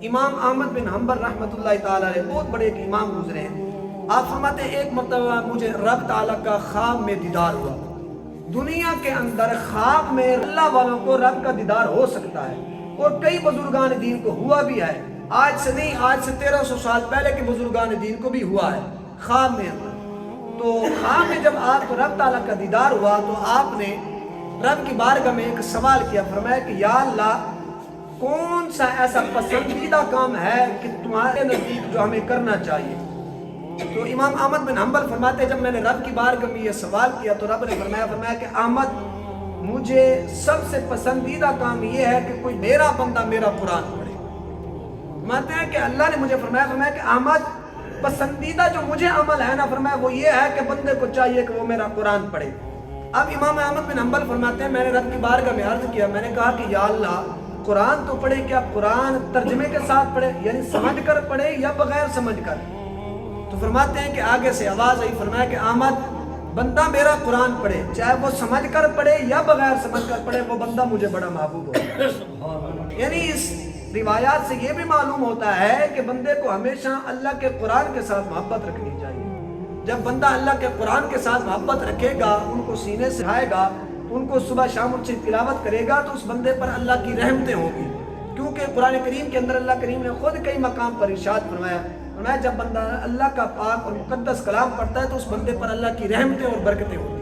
امام احمد بن حنبل رحمۃ اللہ تعالی علیہ بہت بڑے ایک امام گزرے ہیں. آپ فرماتے ہیں ایک مرتبہ مجھے رب تعالیٰ کا خواب میں دیدار ہوا. دنیا کے اندر خواب میں اللہ والوں کو رب کا دیدار ہو سکتا ہے اور کئی بزرگان دین کو ہوا بھی ہے. آج سے نہیں، آج سے 1300 سال پہلے کے بزرگان دین کو بھی ہوا ہے خواب میں. تو خواب میں جب آپ کو رب تعالیٰ کا دیدار ہوا تو آپ نے رب کی بارگاہ میں ایک سوال کیا. فرمایا کہ یا اللہ، کون سا ایسا پسندیدہ کام ہے کہ تمہارے نزدیک جو ہمیں کرنا چاہیے؟ تو امام احمد بن حنبل فرماتے ہیں جب میں نے رب کی بارگاہ میں یہ سوال کیا تو رب نے فرمایا کہ احمد، مجھے سب سے پسندیدہ کام یہ ہے کہ کوئی میرا بندہ میرا قرآن پڑھے. فرماتے ہیں کہ اللہ نے مجھے فرمایا کہ احمد، پسندیدہ جو مجھے عمل ہے نا، فرمایا وہ یہ ہے کہ بندے کو چاہیے کہ وہ میرا قرآن پڑھے. اب امام احمد بن حنبل فرماتے ہیں میں نے رب کی بارگاہ میں عرض کیا، میں نے کہا کہ یا اللہ، قرآن تو پڑھے، کیا قرآن ترجمے کے ساتھ پڑھے یعنی سمجھ کر پڑھے یا بغیر سمجھ کر؟ تو فرماتے ہیں کہ آگے سے آواز آئی، فرمایا کہ احمد، بندہ میرا قرآن پڑھے، چاہے وہ سمجھ کر پڑھے یا بغیر سمجھ کر پڑھے، وہ بندہ مجھے بڑا محبوب ہوگا. یعنی اس روایات سے یہ بھی معلوم ہوتا ہے کہ بندے کو ہمیشہ اللہ کے قرآن کے ساتھ محبت رکھنی چاہیے. جب بندہ اللہ کے قرآن کے ساتھ محبت رکھے گا، ان کو سینے سے اٹھائے گا، ان کو صبح شام ان سے تلاوت کرے گا، تو اس بندے پر اللہ کی رحمتیں ہوں گی. کیونکہ قرآن کریم کے اندر اللہ کریم نے خود کئی مقام پر ارشاد فرمایا جب بندہ اللہ کا پاک اور مقدس کلام پڑھتا ہے تو اس بندے پر اللہ کی رحمتیں اور برکتیں ہوتی ہیں.